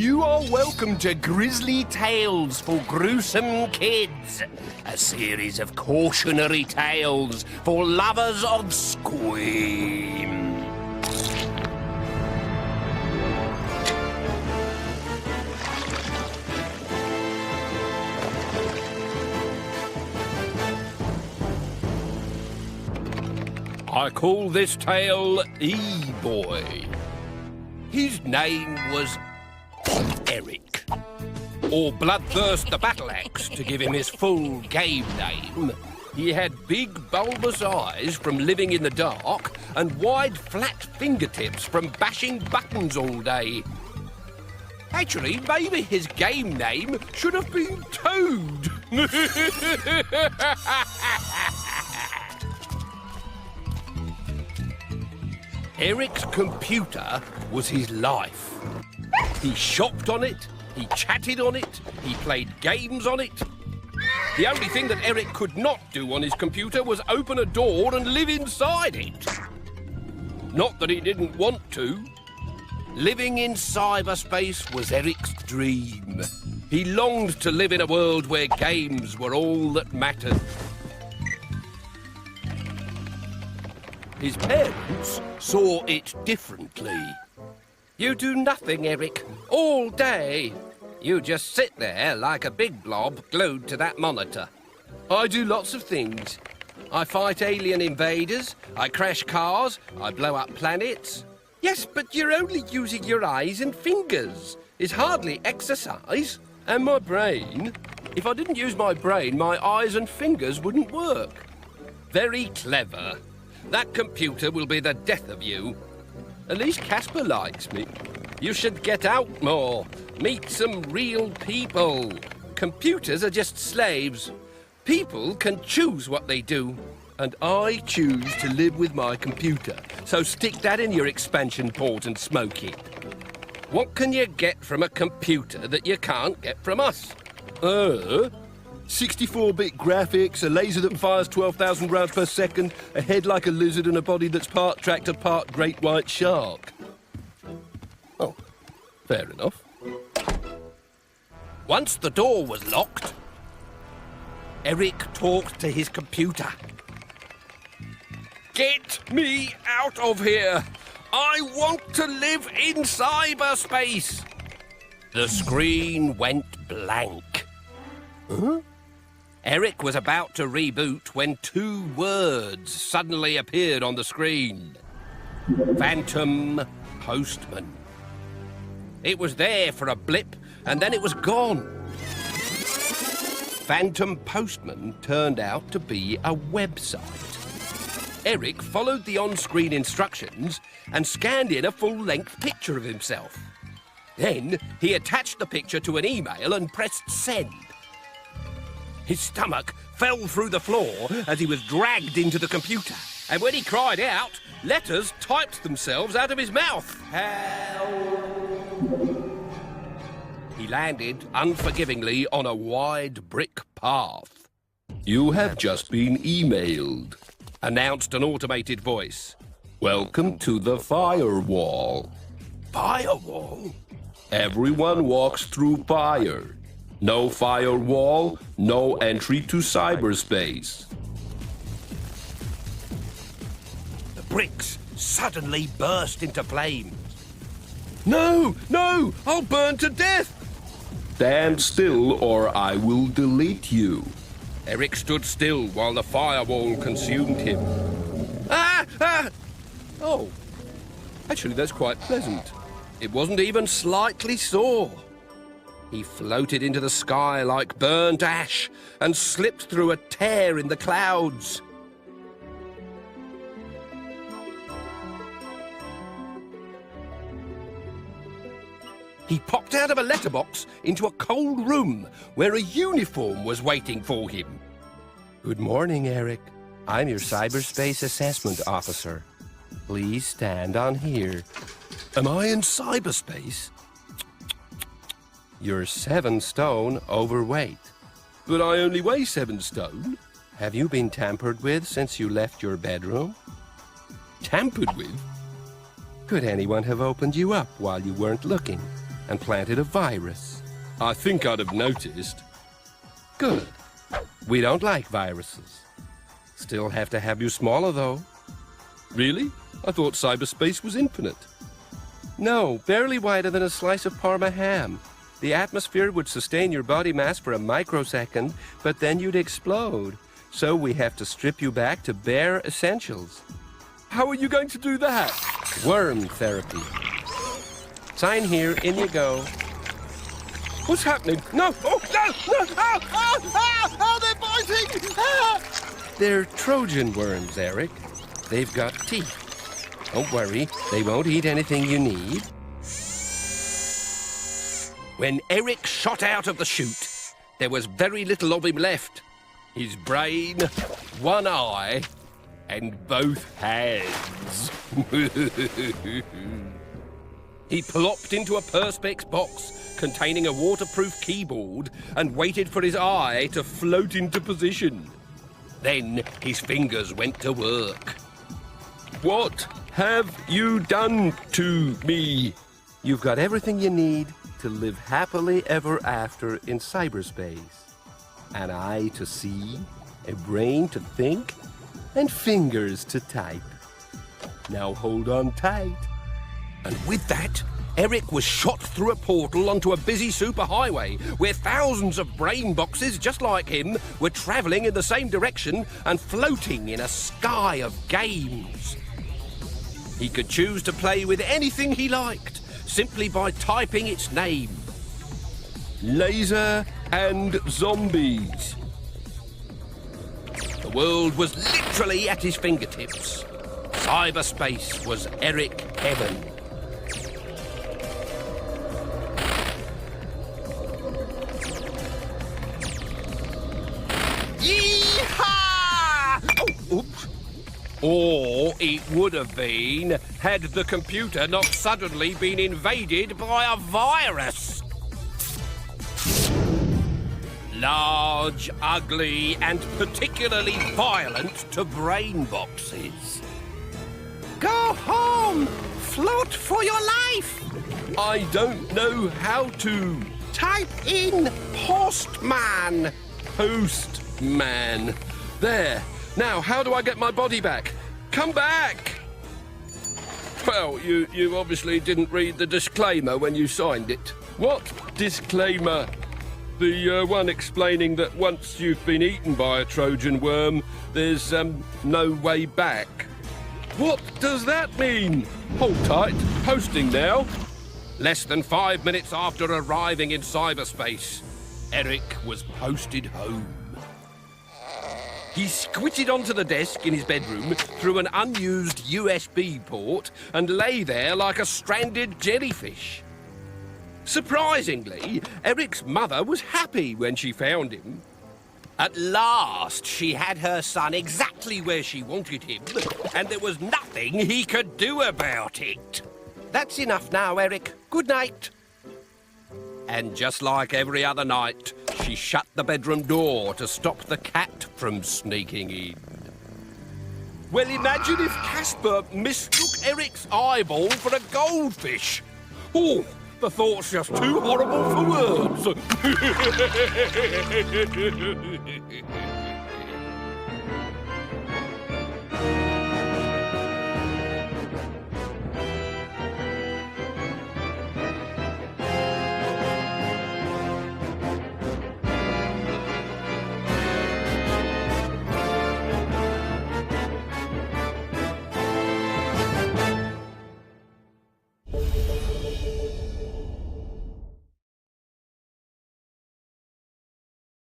You are welcome to Grizzly Tales for Gruesome Kids, a series of cautionary tales for lovers of scream. I call this tale Eboy. His name was Eric, or Bloodthirst the Battle Axe, to give him his full game name. He had big bulbous eyes from living in the dark and wide flat fingertips from bashing buttons all day. Actually, maybe his game name should have been Toad. Eric's computer was his life. He shopped on it, he chatted on it, he played games on it. The only thing that Eric could not do on his computer was open a door and live inside it. Not that he didn't want to. Living in cyberspace was Eric's dream. He longed to live in a world where games were all that mattered. His parents saw it differently. You do nothing, Eric, all day. You just sit there like a big blob glued to that monitor. I do lots of things. I fight alien invaders, I crash cars, I blow up planets. Yes, but you're only using your eyes and fingers. It's hardly exercise. And my brain? If I didn't use my brain, my eyes and fingers wouldn't work. Very clever. That computer will be the death of you. At least Casper likes me. You should get out more. Meet some real people. Computers are just slaves. People can choose what they do. And I choose to live with my computer. So stick that in your expansion port and smoke it. What can you get from a computer that you can't get from us? 64-bit graphics, a laser that fires 12,000 rounds per second, a head like a lizard and a body that's part tractor, part great white shark. Oh, fair enough. Once the door was locked, Eric talked to his computer. Get me out of here! I want to live in cyberspace! The screen went blank. Huh? Eric was about to reboot when two words suddenly appeared on the screen. Phantom Postman. It was there for a blip, and then it was gone. Phantom Postman turned out to be a website. Eric followed the on-screen instructions and scanned in a full-length picture of himself. Then he attached the picture to an email and pressed send. His stomach fell through the floor as he was dragged into the computer. And when he cried out, letters typed themselves out of his mouth. Help! He landed unforgivingly on a wide brick path. You have just been emailed, announced an automated voice. Welcome to the firewall. Firewall? Everyone walks through fire. No firewall, no entry to cyberspace. The bricks suddenly burst into flames. No, no, I'll burn to death! Stand still or I will delete you. Eric stood still while the firewall consumed him. Oh, actually that's quite pleasant. It wasn't even slightly sore. He floated into the sky like burnt ash and slipped through a tear in the clouds. He popped out of a letterbox into a cold room where a uniform was waiting for him. Good morning, Eric. I'm your cyberspace assessment officer. Please stand on here. Am I in cyberspace? You're 7 stone overweight. But I only weigh 7 stone. Have you been tampered with since you left your bedroom? Tampered with? Could anyone have opened you up while you weren't looking? and planted a virus. I think I'd have noticed. Good. We don't like viruses. Still have to have you smaller, though. Really? I thought cyberspace was infinite. No, barely wider than a slice of Parma ham. The atmosphere would sustain your body mass for a microsecond, but then you'd explode. So we have to strip you back to bare essentials. How are you going to do that? Worm therapy. Sign here, in you go. What's happening? No! Oh, no! No! Oh, they're biting! Ah! They're Trojan worms, Eric. They've got teeth. Don't worry, they won't eat anything you need. When Eric shot out of the chute, there was very little of him left. His brain, one eye, and both hands. He plopped into a Perspex box containing a waterproof keyboard and waited for his eye to float into position. Then his fingers went to work. What have you done to me? You've got everything you need to live happily ever after in cyberspace. An eye to see, a brain to think, and fingers to type. Now hold on tight. And with that, Eric was shot through a portal onto a busy superhighway where thousands of brain boxes just like him were travelling in the same direction and floating in a sky of games. He could choose to play with anything he liked simply by typing its name. Laser and zombies. The world was literally at his fingertips. Cyberspace was Eric heaven. Yee-haw! Oh, oops. Or it would have been had the computer not suddenly been invaded by a virus. Large, ugly, and particularly violent to brain boxes. Go home! Float for your life! I don't know how to. Type in Postman. Postman. There. Now, how do I get my body back? Come back! Well, you obviously didn't read the disclaimer when you signed it. What disclaimer? The one explaining that once you've been eaten by a Trojan worm, there's no way back. What does that mean? Hold tight. Posting now. Less than 5 minutes after arriving in cyberspace, Eric was posted home. He squitted onto the desk in his bedroom through an unused USB port and lay there like a stranded jellyfish. Surprisingly, Eric's mother was happy when she found him. At last, she had her son exactly where she wanted him, and there was nothing he could do about it. That's enough now, Eric. Good night. And just like every other night, she shut the bedroom door to stop the cat from sneaking in. Well, imagine if Casper mistook Eric's eyeball for a goldfish. Oh, the thought's just too horrible for words.